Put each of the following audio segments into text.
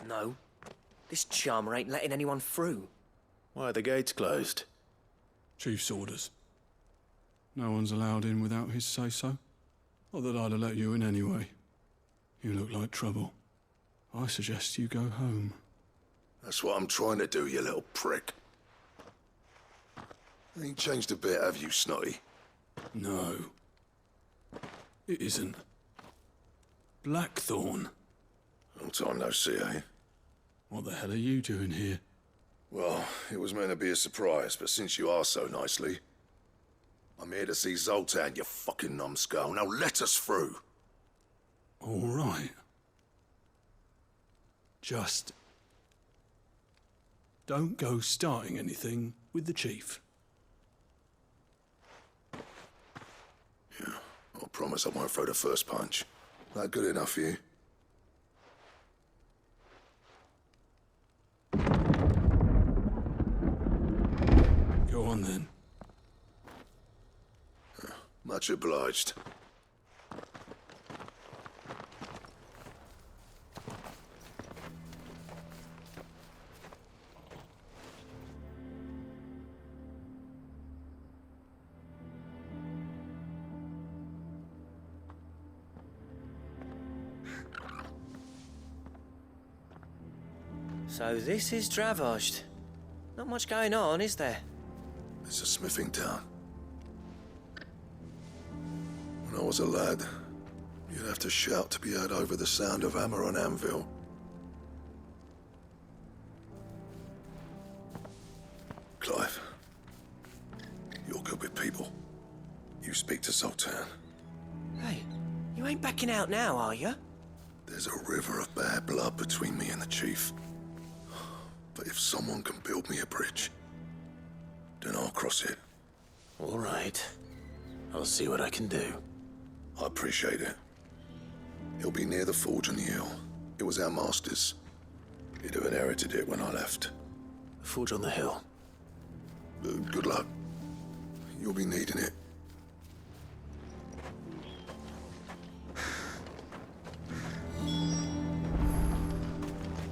No. This charmer ain't letting anyone through. Why are the gates closed? Chief's orders. No one's allowed in without his say-so. Not that I'd have let you in anyway. You look like trouble. I suggest you go home. That's what I'm trying to do, you little prick. Ain't changed a bit, have you, Snotty? No. It isn't. Blackthorn. Long time no see, eh? What the hell are you doing here? Well, it was meant to be a surprise, but since you asked so nicely, I'm here to see Zoltan, you fucking numbskull. Now let us through. All right. Just don't go starting anything with the chief. Yeah, I promise I won't throw the first punch. That good enough for you? Go on then. Much obliged. So this is Dravosht. Not much going on, is there? It's a smithing town. When I was a lad, you'd have to shout to be heard over the sound of hammer on anvil. Clive, you're good with people. You speak to Zoltan. Hey, you ain't backing out now, are you? There's a river of bad blood between me and the chief. But if someone can build me a bridge, then I'll cross it. All right. I'll see what I can do. I appreciate it. It'll be near the forge on the hill. It was our master's. He'd have inherited it when I left. The forge on the hill. Good luck. You'll be needing it.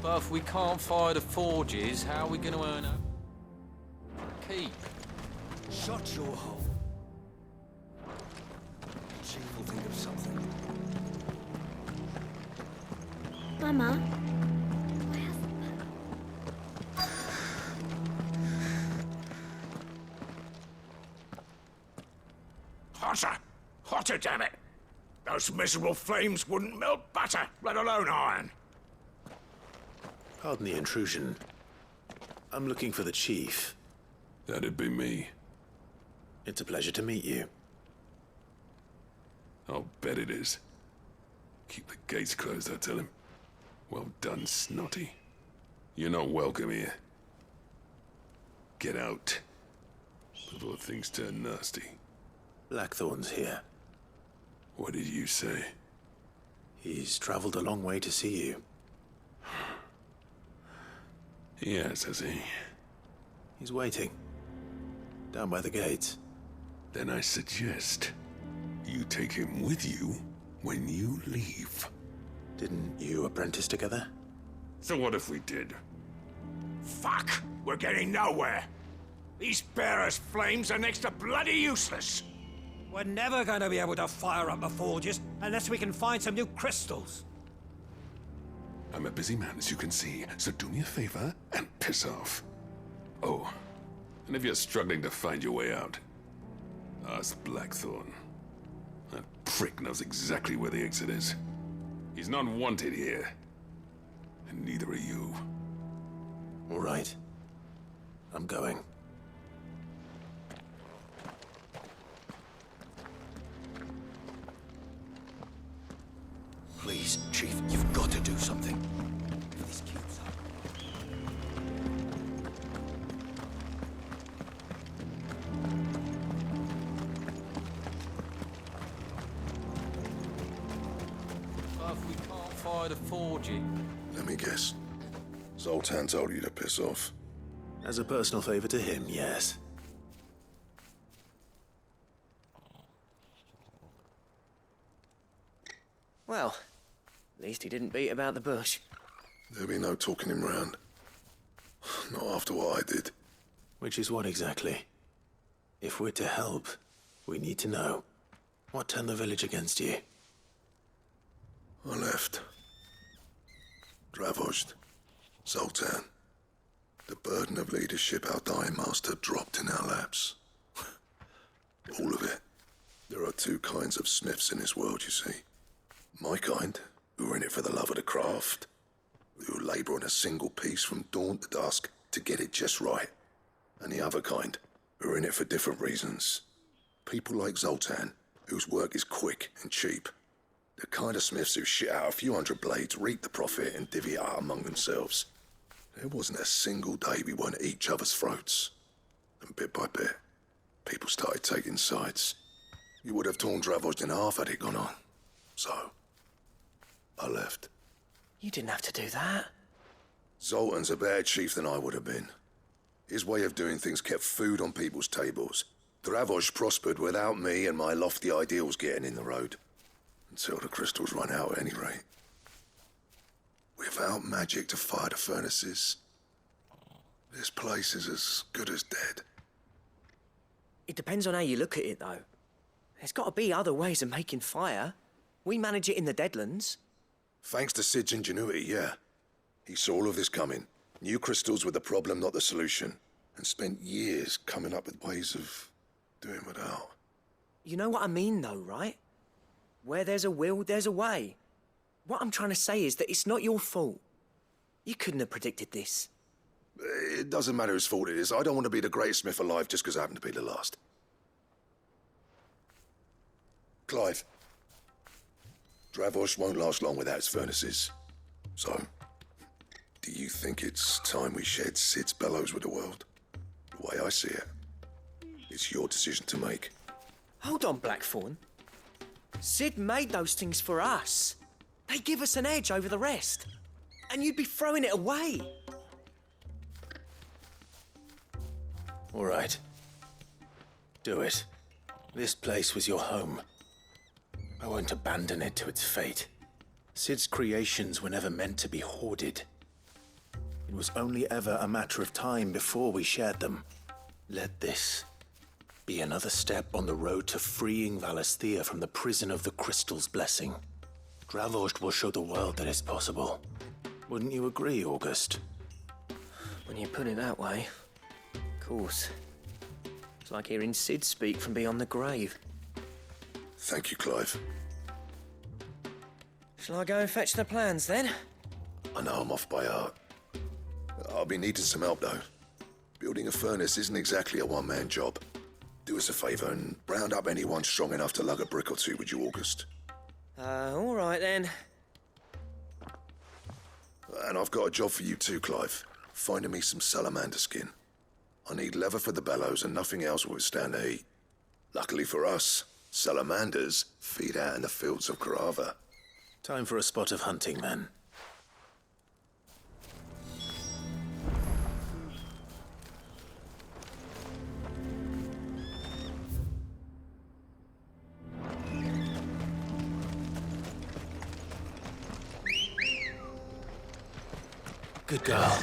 But if we can't fire the forges, how are we going to earn a keep? Shut your hole. Chief will think of something. Mama. Hotter! Hotter, damn it! Those miserable flames wouldn't melt butter, let alone iron. Pardon the intrusion. I'm looking for the chief. That'd be me. It's a pleasure to meet you. I'll bet it is. Keep the gates closed, I tell him. Well done, Snotty. You're not welcome here. Get out before things turn nasty. Blackthorn's here. What did you say? He's traveled a long way to see you. Yes, has he? He's waiting. Down by the gates. Then I suggest you take him with you when you leave. Didn't you apprentice together? So what if we did? Fuck! We're getting nowhere! These bearers' flames are next to bloody useless! We're never going to be able to fire up the forges unless we can find some new crystals. I'm a busy man, as you can see, so do me a favor and piss off. Oh, and if you're struggling to find your way out, ask Blackthorn. That prick knows exactly where the exit is. He's not wanted here, and neither are you. All right. I'm going. Please, Chief, you've got to do something. This keeps up. But if we can't fire the forges... Let me guess. Zoltan told you to piss off. As a personal favor to him, yes. Well, at least he didn't beat about the bush. There'll be no talking him round. Not after what I did. Which is what exactly? If we're to help, we need to know. What turned the village against you? I left. Dravozd. Zoltan. The burden of leadership our dying master dropped in our laps. All of it. There are two kinds of smiths in this world, you see. My kind, who are in it for the love of the craft, who labour on a single piece from dawn to dusk to get it just right. And the other kind, who are in it for different reasons. People like Zoltan, whose work is quick and cheap. The kind of smiths who shit out a few hundred blades, reap the profit, and divvy it out among themselves. There wasn't a single day we weren't at each other's throats. And bit by bit, people started taking sides. You would have torn Dravozd in half had it gone on. So, I left. You didn't have to do that. Zoltan's a better chief than I would have been. His way of doing things kept food on people's tables. Dravozd prospered without me and my lofty ideals getting in the road. Until the crystals run out at any rate. Without magic to fire the furnaces, this place is as good as dead. It depends on how you look at it, though. There's got to be other ways of making fire. We manage it in the Deadlands. Thanks to Sid's ingenuity, yeah. He saw all of this coming. Knew crystals were the problem, not the solution. And spent years coming up with ways of doing without. You know what I mean, though, right? Where there's a will, there's a way. What I'm trying to say is that it's not your fault. You couldn't have predicted this. It doesn't matter whose fault it is. I don't want to be the greatest smith alive just because I happen to be the last. Clive. Dravozd won't last long without its furnaces. So, do you think it's time we shed Sid's bellows with the world? The way I see it, it's your decision to make. Hold on, Blackthorn. Sid made those things for us. They give us an edge over the rest. And you'd be throwing it away. All right. Do it. This place was your home. I won't abandon it to its fate. Sid's creations were never meant to be hoarded. It was only ever a matter of time before we shared them. Let this be another step on the road to freeing Valisthea from the prison of the Crystal's blessing. Dravozd will show the world that it's possible. Wouldn't you agree, August? When you put it that way, of course. It's like hearing Sid speak from beyond the grave. Thank you, Clive. Shall I go and fetch the plans, then? I know I'm off by heart. I'll be needing some help, though. Building a furnace isn't exactly a one-man job. Do us a favour and round up anyone strong enough to lug a brick or two, would you, August? All right, then. And I've got a job for you too, Clive. Finding me some salamander skin. I need leather for the bellows and nothing else will withstand the heat. Luckily for us, salamanders feed out in the fields of Karava. Time for a spot of hunting, then. Good girl.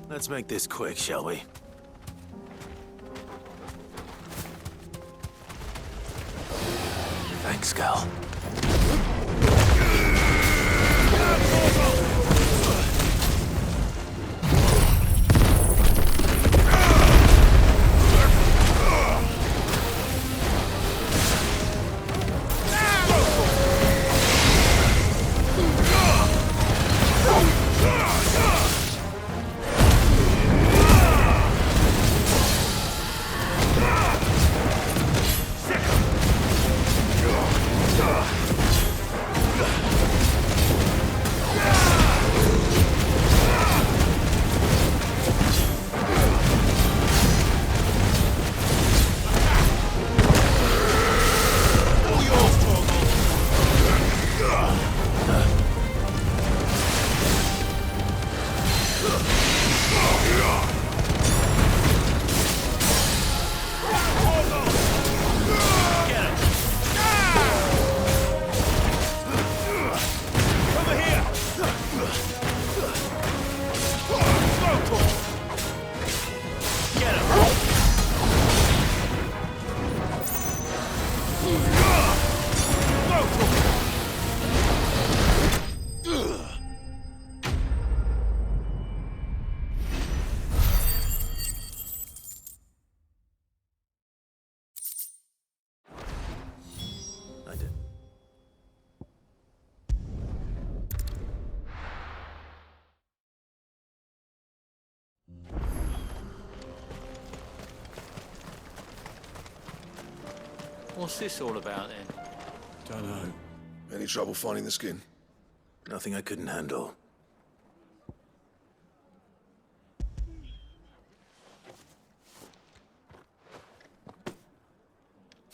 Let's make this quick, shall we? Thanks, Gal. What's this all about then? Don't know. Any trouble finding the skin? Nothing I couldn't handle.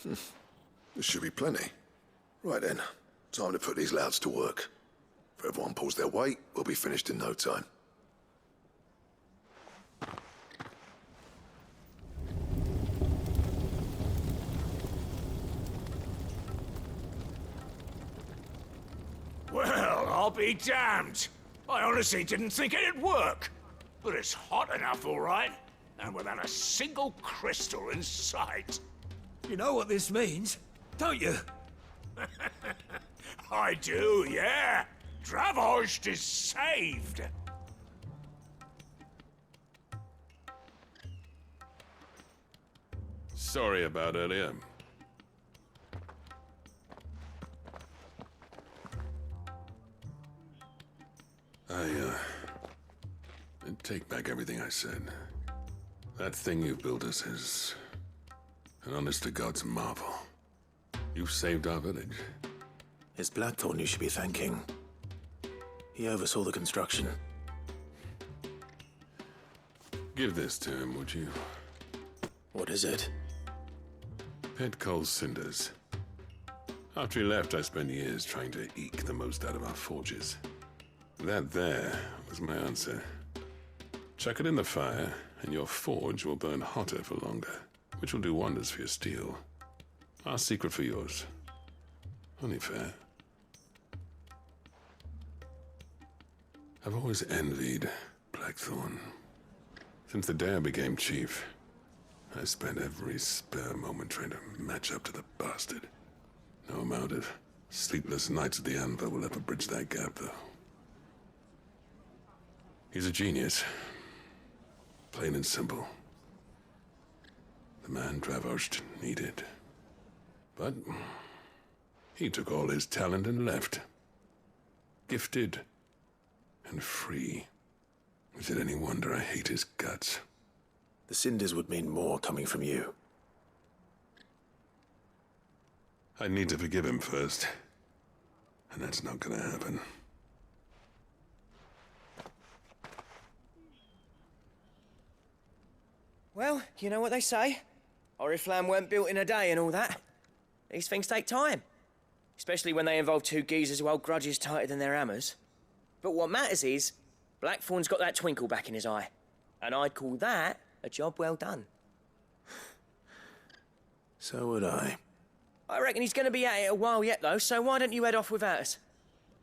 There should be plenty. Right then, time to put these louds to work. If everyone pulls their weight, we'll be finished in no time. Well, I'll be damned. I honestly didn't think it'd work. But it's hot enough, all right. And without a single crystal in sight. You know what this means, don't you? I do, yeah. Dravost is saved. Sorry about earlier. I take back everything I said. That thing you built us is an honest-to-God's marvel. You've saved our village. It's Blackthorn you should be thanking. He oversaw the construction. Give this to him, would you? What is it? Pet Cole's cinders. After he left, I spent years trying to eke the most out of our forges. That there was my answer. Chuck it in the fire, and your forge will burn hotter for longer, which will do wonders for your steel. Our secret for yours. Only fair. I've always envied Blackthorn. Since the day I became chief, I spent every spare moment trying to match up to the bastard. No amount of sleepless nights at the anvil will ever bridge that gap, though. He's a genius. Plain and simple. The man Dravost needed. But he took all his talent and left. Gifted and free. Is it any wonder I hate his guts? The cinders would mean more coming from you. I need to forgive him first. And that's not gonna happen. Well, you know what they say. Oriflamme weren't built in a day and all that. These things take time. Especially when they involve two geezers who hold grudges tighter than their hammers. But what matters is, Blackthorn's got that twinkle back in his eye. And I'd call that a job well done. So would I. I reckon he's going to be at it a while yet, though, so why don't you head off without us?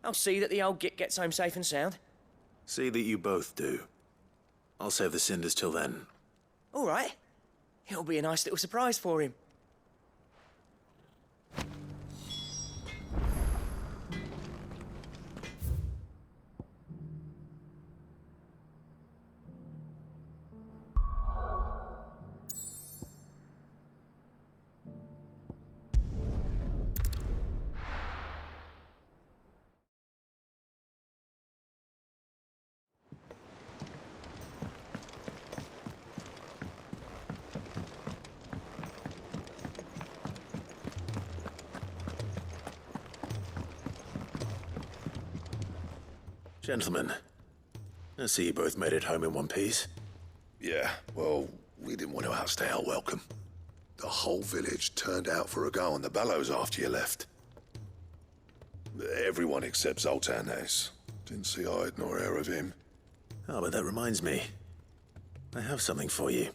I'll see that the old git gets home safe and sound. See that you both do. I'll save the cinders till then. All right. It'll be a nice little surprise for him. Gentlemen, I see you both made it home in one piece. Yeah, well, we didn't want to outstay our welcome. The whole village turned out for a go on the bellows after you left. Everyone except Zoltan has. Didn't see hide nor hair of him. Oh, but that reminds me. I have something for you.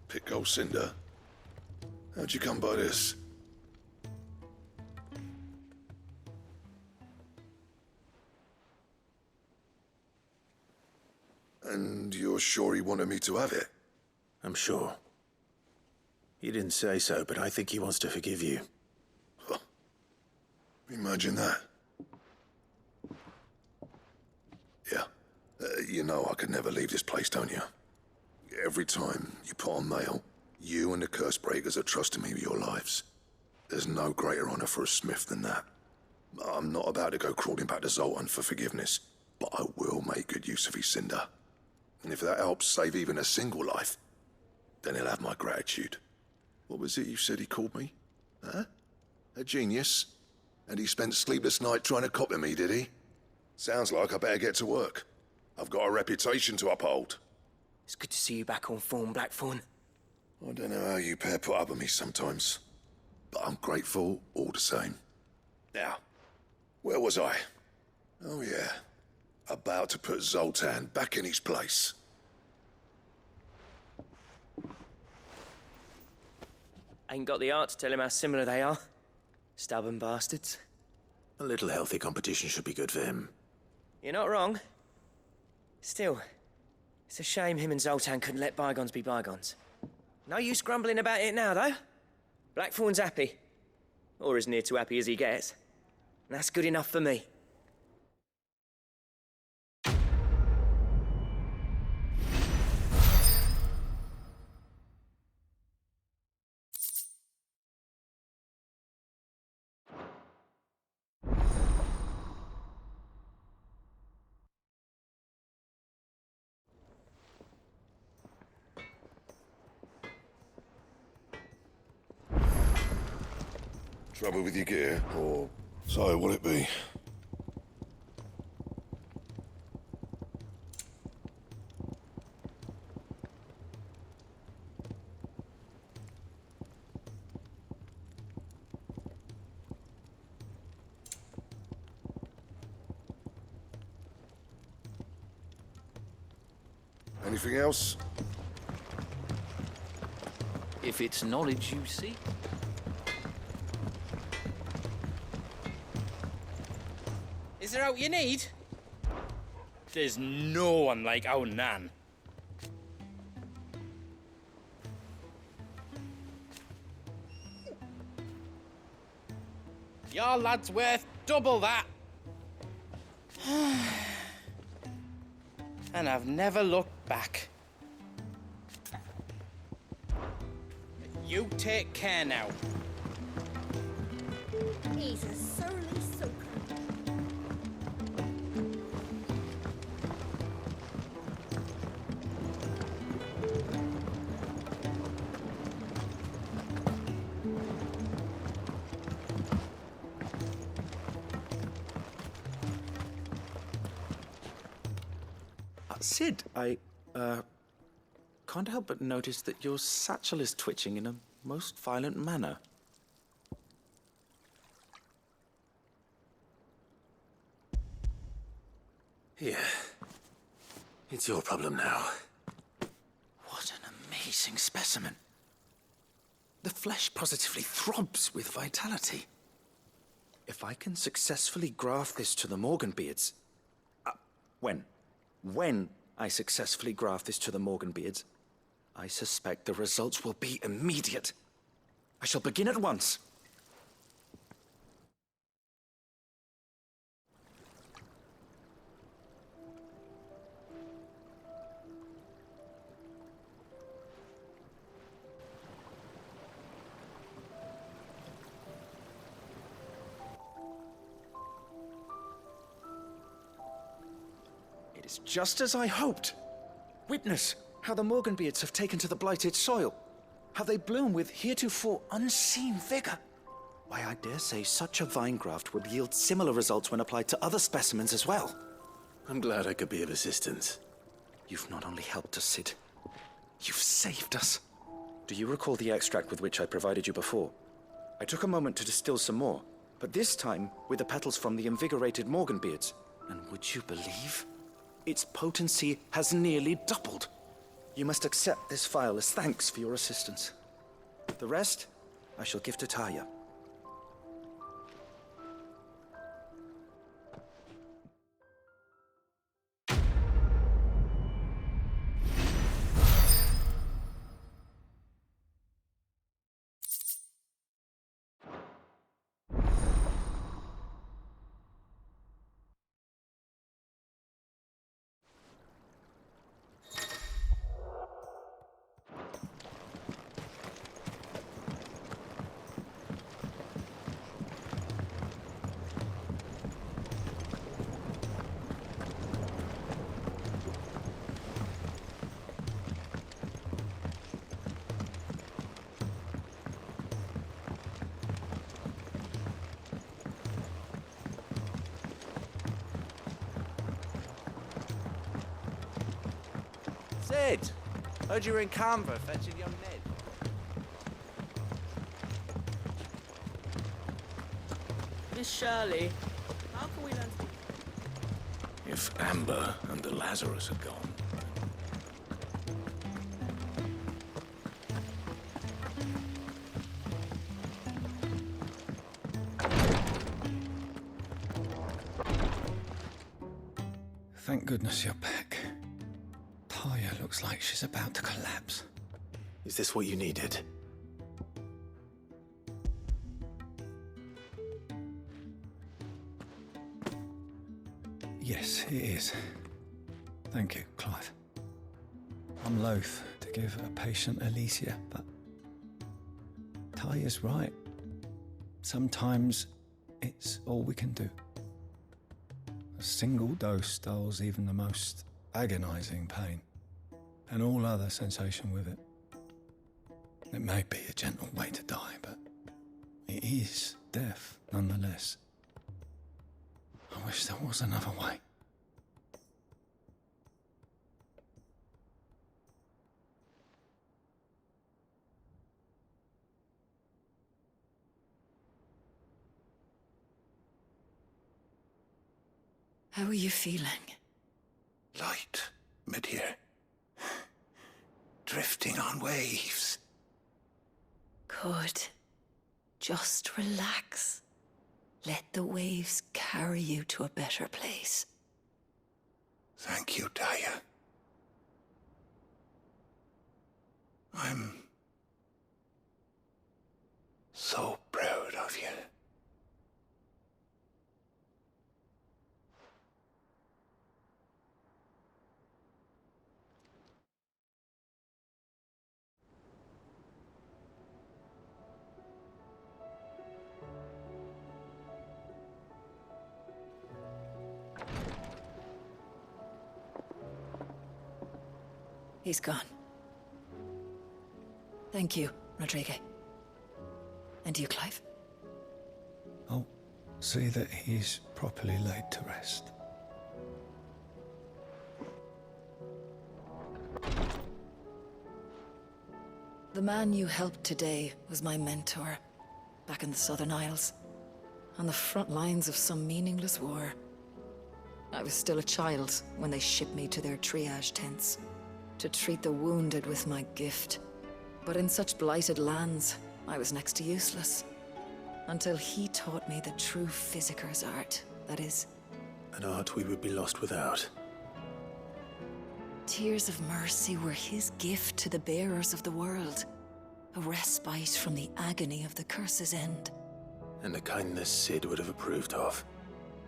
Pick old Cinder. How'd you come by this? And you're sure he wanted me to have it? I'm sure. You didn't say so, but I think he wants to forgive you. Huh. Imagine that. Yeah. You know I could never leave this place, don't you? Every time you put on mail, you and the curse breakers are trusting me with your lives. There's no greater honor for a smith than that. I'm not about to go crawling back to Zoltan for forgiveness, but I will make good use of his cinder. And if that helps save even a single life, then he'll have my gratitude. What was it you said he called me? Huh? A genius? And he spent sleepless night trying to copy me, did he? Sounds like I better get to work. I've got a reputation to uphold. It's good to see you back on form, Blackthorn. I don't know how you pair put up with me sometimes, but I'm grateful all the same. Now, where was I? Oh yeah, about to put Zoltan back in his place. Ain't got the art to tell him how similar they are. Stubborn bastards. A little healthy competition should be good for him. You're not wrong. Still, it's a shame him and Zoltan couldn't let bygones be bygones. No use grumbling about it now, though. Blackthorn's happy. Or as near to happy as he gets. And that's good enough for me. Trouble with your gear, or so will it be? Anything else? If it's knowledge you seek. Is there out you need? There's no one like our Nan. Your lad's worth double that. And I've never looked back. You take care now. He's a surly soaker. Sid, I can't help but notice that your satchel is twitching in a most violent manner. Here. It's your problem now. What an amazing specimen. The flesh positively throbs with vitality. If I can successfully graft this to the Morganbeards... When I successfully graft this to the Morganbeards, I suspect the results will be immediate. I shall begin at once. It is just as I hoped. Witness how the Morganbeards have taken to the blighted soil. How they bloom with heretofore unseen vigor. Why, I dare say such a vine graft would yield similar results when applied to other specimens as well. I'm glad I could be of assistance. You've not only helped us, Sid, you've saved us. Do you recall the extract with which I provided you before? I took a moment to distill some more, but this time with the petals from the invigorated Morganbeards. And would you believe? Its potency has nearly doubled. You must accept this vial as thanks for your assistance. The rest, I shall give to Taya. Ned. Heard you were in Canva fetching young Ned. Miss Shirley, how can we learn to... If Amber and the Lazarus are gone. Thank goodness you're back. Talia looks like she's about to collapse. Is this what you needed? Yes, it is. Thank you, Clive. I'm loath to give a patient Alicia, but Talia's right. Sometimes it's all we can do. A single dose dulls even the most agonizing pain, and all other sensation with it. It may be a gentle way to die, but it is death nonetheless. I wish there was another way. How are you feeling? Light, mid-here. Drifting on waves. Good. Just relax. Let the waves carry you to a better place. Thank you, Talia. I'm so proud of you. He's gone. Thank you, Rodrigo. And you, Clive? I'll see that he's properly laid to rest. The man you helped today was my mentor, back in the Southern Isles, on the front lines of some meaningless war. I was still a child when they shipped me to their triage tents, to treat the wounded with my gift. But in such blighted lands, I was next to useless. Until he taught me the true physicker's art, that is. An art we would be lost without. Tears of mercy were his gift to the bearers of the world. A respite from the agony of the curse's end. And a kindness Sid would have approved of.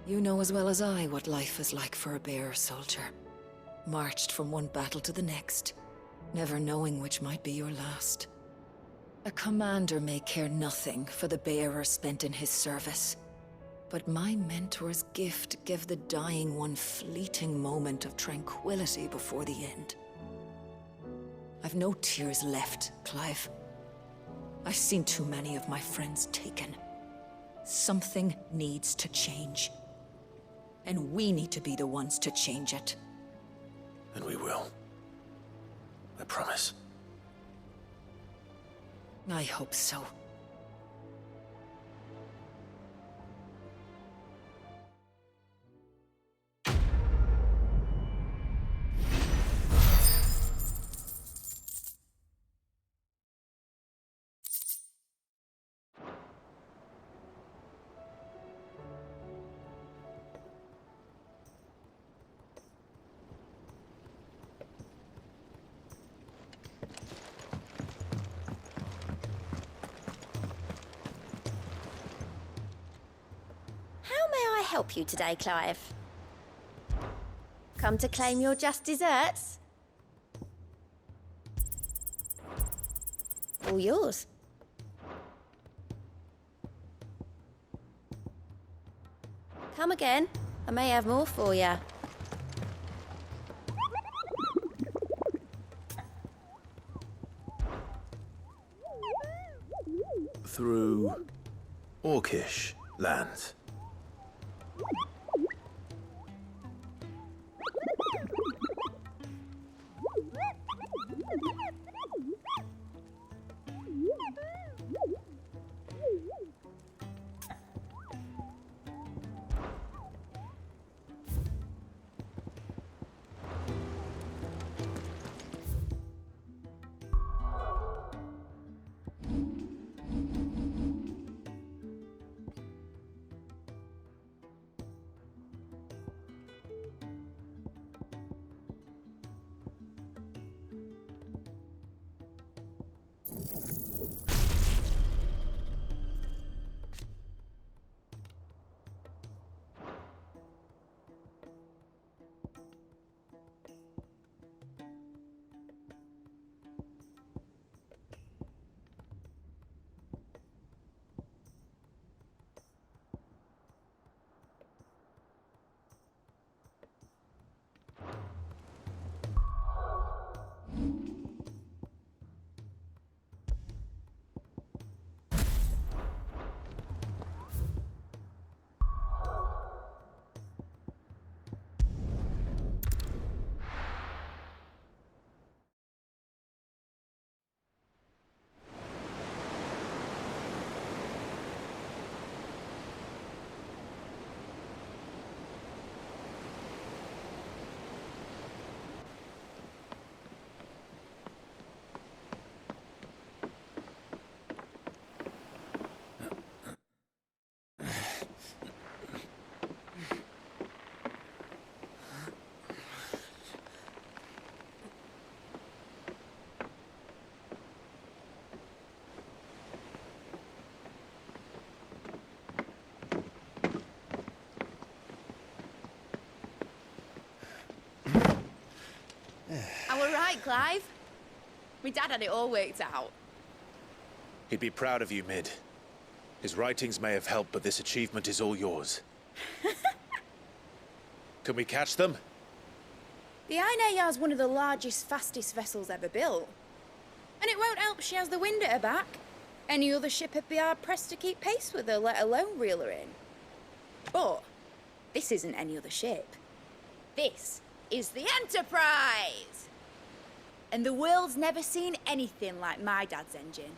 You know as well as I what life is like for a bearer soldier. Marched from one battle to the next, never knowing which might be your last. A commander may care nothing for the bearer spent in his service. But my mentor's gift gave the dying one fleeting moment of tranquility before the end. I've no tears left, Clive. I've seen too many of my friends taken. Something needs to change. And we need to be the ones to change it. And we will. I promise. I hope so. Help you today, Clive? Come to claim your just desserts? All yours. Come again. I may have more for you. Through Orcish lands. right, Clive. My dad had it all worked out. He'd be proud of you, Mid. His writings may have helped, but this achievement is all yours. Can we catch them? The Aina is one of the largest, fastest vessels ever built. And it won't help she has the wind at her back. Any other ship would be hard-pressed to keep pace with her, let alone reel her in. But this isn't any other ship. This is the Enterprise! And the world's never seen anything like my dad's engine.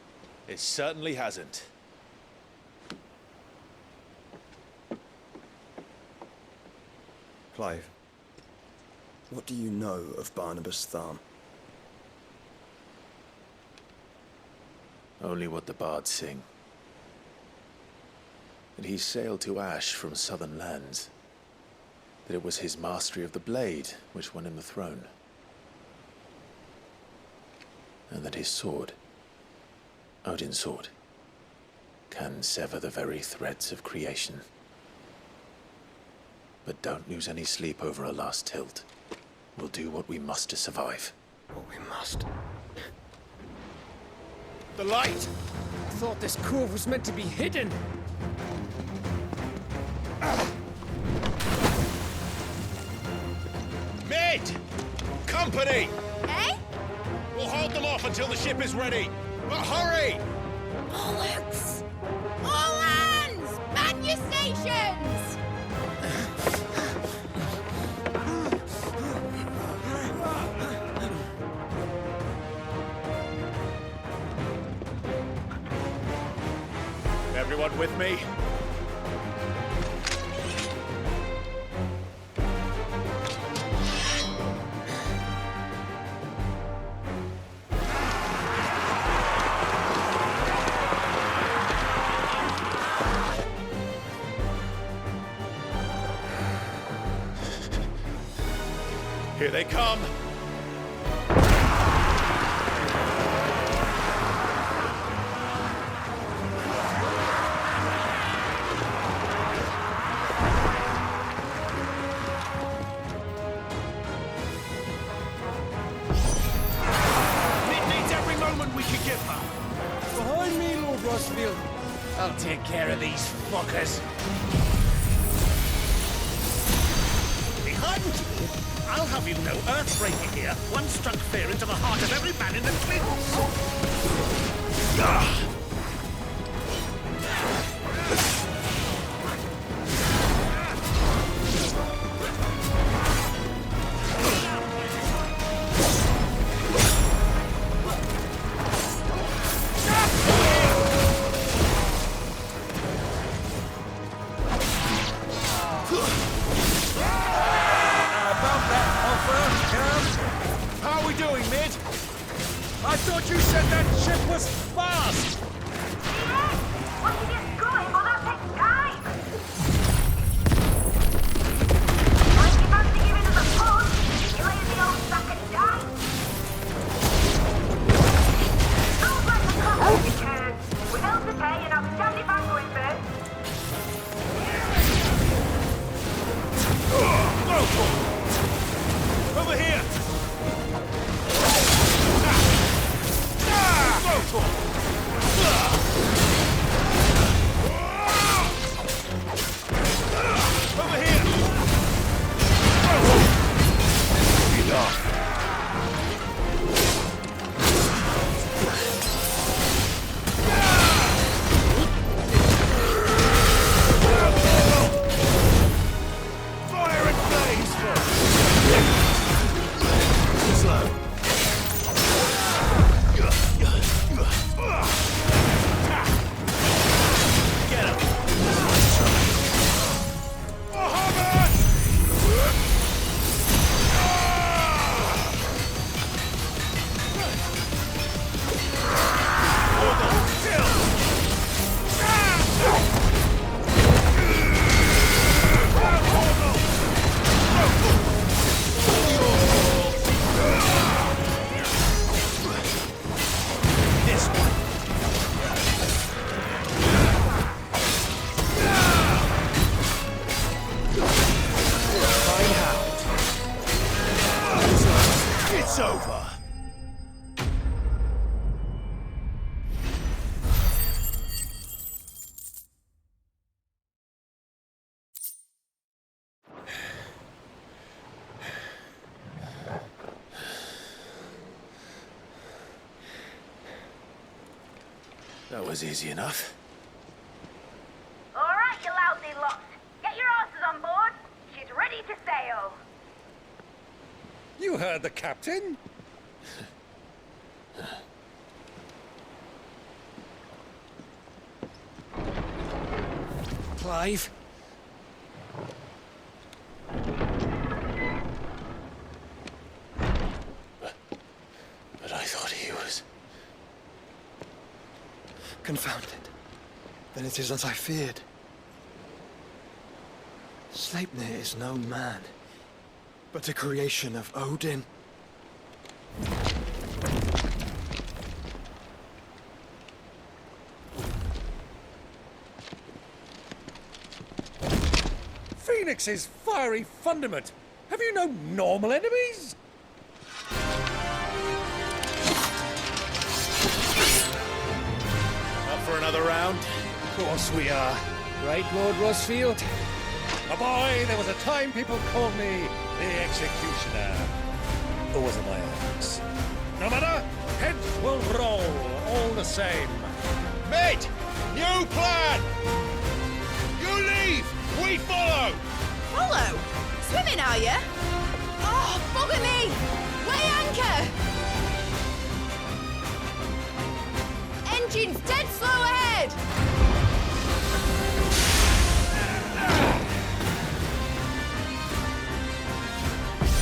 It certainly hasn't. Clive, what do you know of Barnabas Tharm? Only what the bards sing. That he sailed to Ash from southern lands. That it was his mastery of the blade which won him the throne. And that his sword, Odin's sword, can sever the very threads of creation. But don't lose any sleep over a last tilt. We'll do what we must to survive. What we must. The light! I thought this cove was meant to be hidden. Mid! Company! Eh? We'll hold them off until the ship is ready. But hurry! Bollocks! All hands! Man your stations! Everyone with me? Here they come! Behind me, Lord Rosfield. I'll take care of these fuckers. Behind you? I'll have you know, Earthbreaker here once struck fear into the heart of every man in the Cliffs. How are we doing, Mid? I thought you said that ship was fast! was easy enough. All right, you lousy lot. Get your asses on board. She's ready to sail. You heard the captain? Clive? But I thought he was... Confounded. Then it is as I feared. Sleipnir is no man, but a creation of Odin. Phoenix's fiery fundament. Have you no normal enemies? Up for another round? Of course we are. Right, Lord Rosfield? A boy, there was a time people called me the Executioner. Or was it my axe? No matter, heads will roll all the same. Mate, new plan! You leave, we follow! Follow? Swimming, are you? Oh, bugger me! Weigh anchor! Engine's dead slow ahead!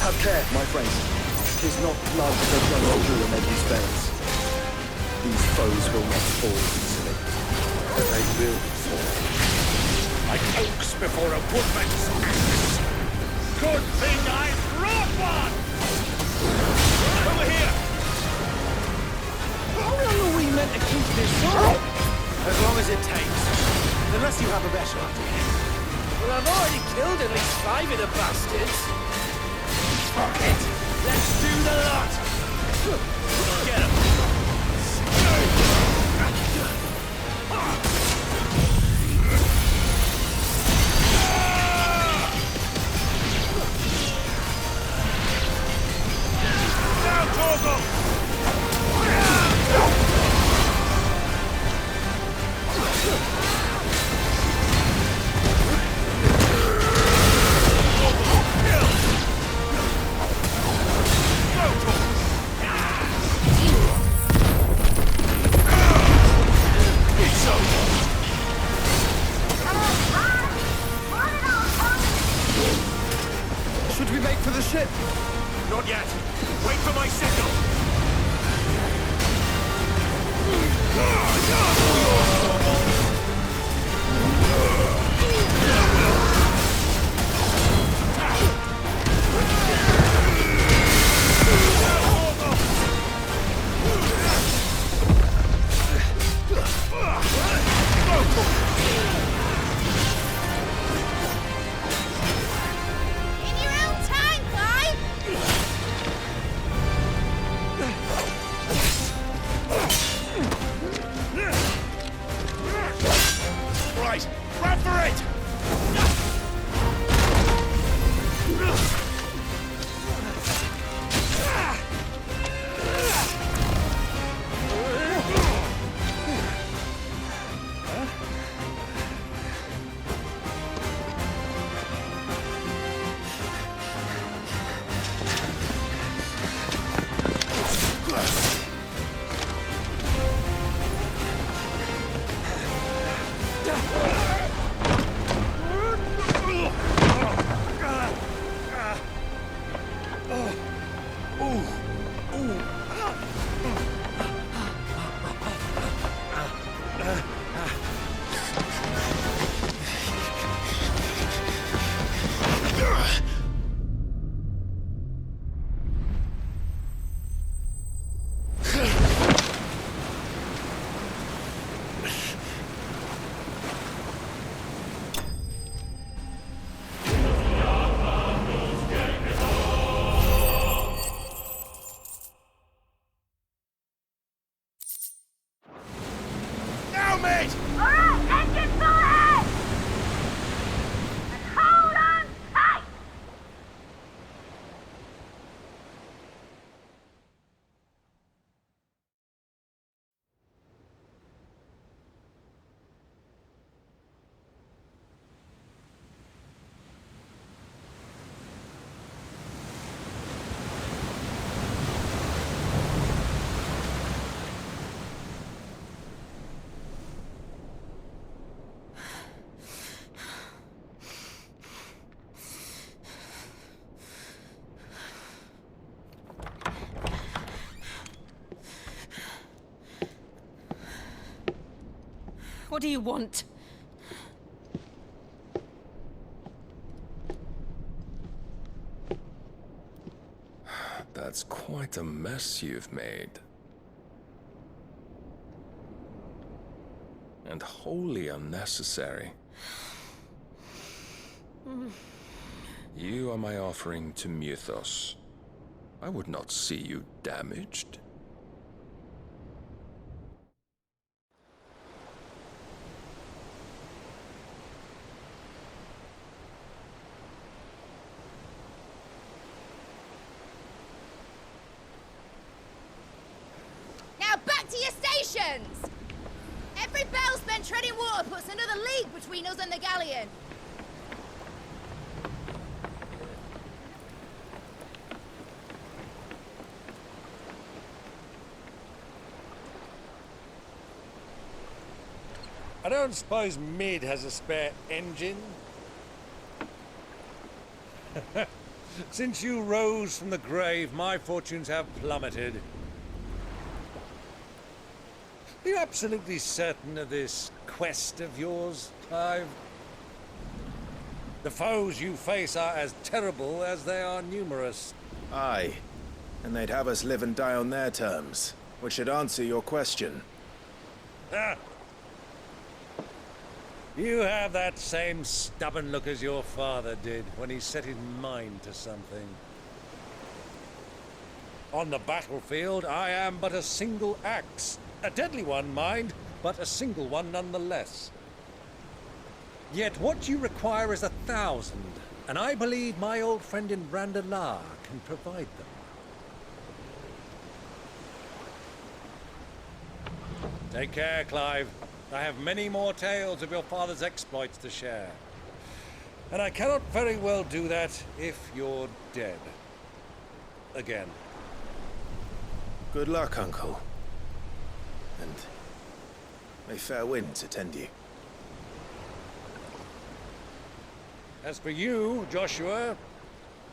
Have care, my friends. 'Tis not blood that runs through Amedi's veins. These foes will not fall easily. But they will fall. Like oaks before a woodman's axe. Good thing I brought one! Over here! How long are we meant to keep this up? As long as it takes. Unless you have a better idea. Well, I've already killed at least 5 of the bastards. Fuck it! Let's do the lot! Get him! Now, Torgal! Should we make for the ship? Not yet. Wait for my signal. In your own time, Clive! Right, grab for it! Now, mate! All right, engine full ahead! And hold on tight! What do you want? That's quite a mess you've made. And wholly unnecessary. You are my offering to Mythos. I would not see you damaged. Now back to your stations! Every bell spent treading water puts another league between us and the galleon. I don't suppose Mid has a spare engine? Since you rose from the grave, my fortunes have plummeted. Are you absolutely certain of this quest of yours, Clive? The foes you face are as terrible as they are numerous. Aye. And they'd have us live and die on their terms, which should answer your question. Ah. You have that same stubborn look as your father did when he set his mind to something. On the battlefield, I am but a single axe. A deadly one, mind, but a single one nonetheless. Yet what you require is 1,000, and I believe my old friend in Brandalar can provide them. Take care, Clive. I have many more tales of your father's exploits to share. And I cannot very well do that if you're dead. Again. Good luck, Uncle. And may fair winds attend you. As for you, Joshua,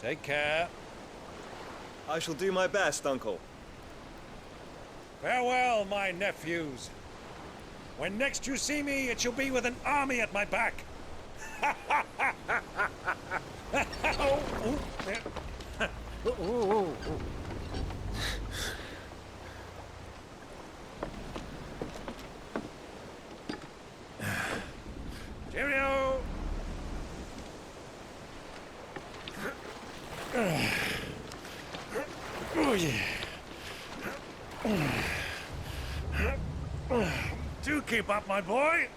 take care. I shall do my best, Uncle. Farewell, my nephews. When next you see me, it shall be with an army at my back. Cheerio! Oh, yeah. Do keep up, my boy.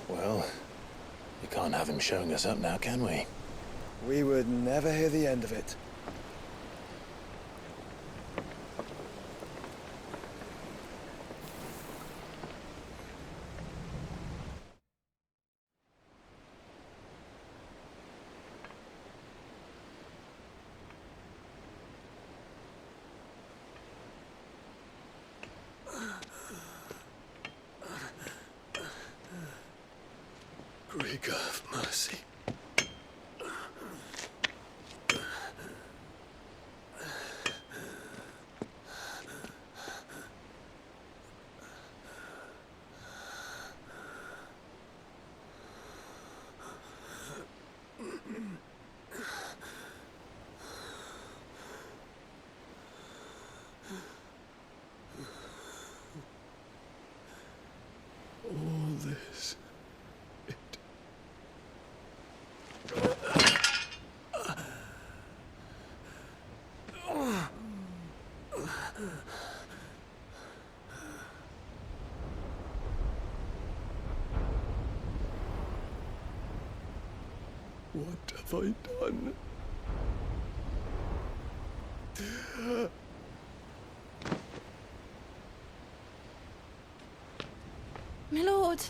Well, we can't have him showing us up now, can we? We would never hear the end of it. Greek of mercy. All this. What have I done? My lord.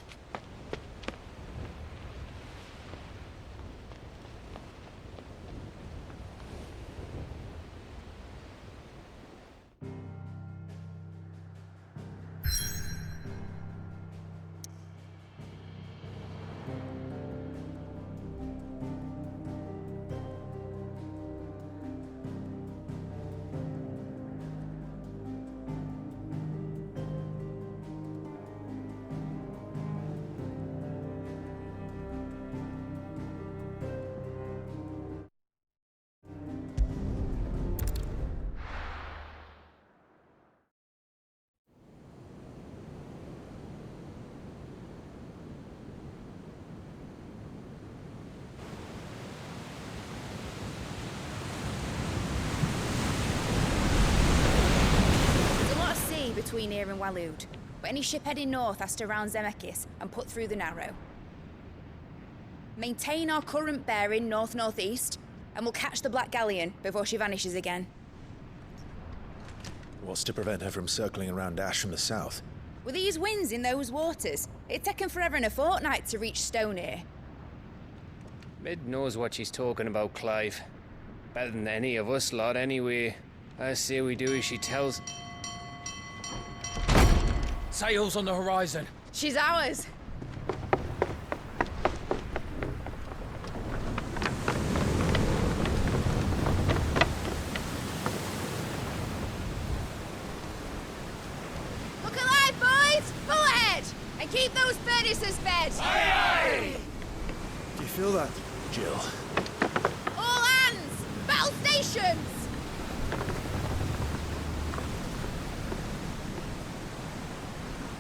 between here and Waloed, but any ship heading north has to round Zemeckis and put through the Narrow. Maintain our current bearing north-northeast, and we'll catch the Black Galleon before she vanishes again. What's to prevent her from circling around Ash from the south? With these winds in those waters, it'd taken forever and a fortnight to reach Stone here. Mid knows what she's talking about, Clive. Better than any of us lot, anyway. I say we do as she tells. Sails on the horizon. She's ours. Look alive, boys! Pull ahead! And keep those furnaces fed! Aye, aye! Do you feel that? Jill. All hands! Battle stations!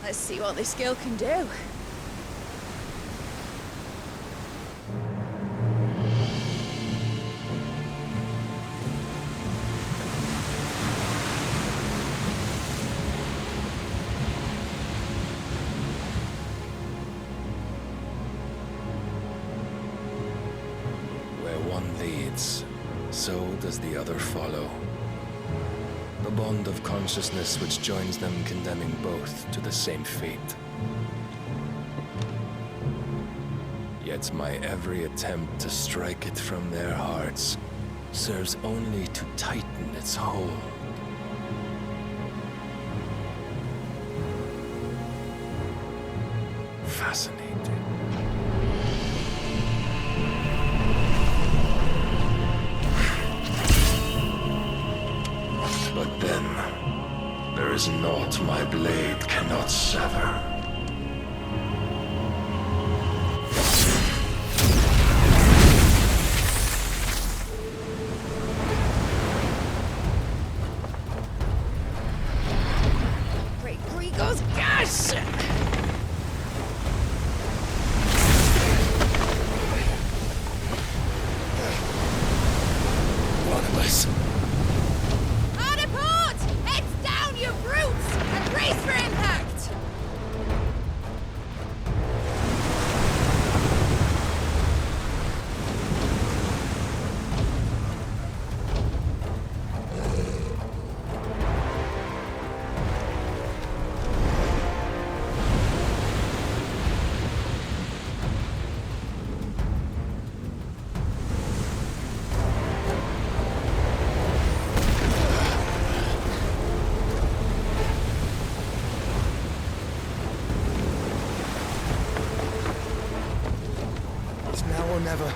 Let's see what this girl can do. Where one leads, so does the other follow. The bond of consciousness which joins them condemning both to the same fate. Yet my every attempt to strike it from their hearts serves only to tighten its hold. Fascinating. But then, there is naught my blade cannot sever. Great Gregor's gas! One of us. Hard a port! Heads down, you brutes! And brace for impact! It's now or never.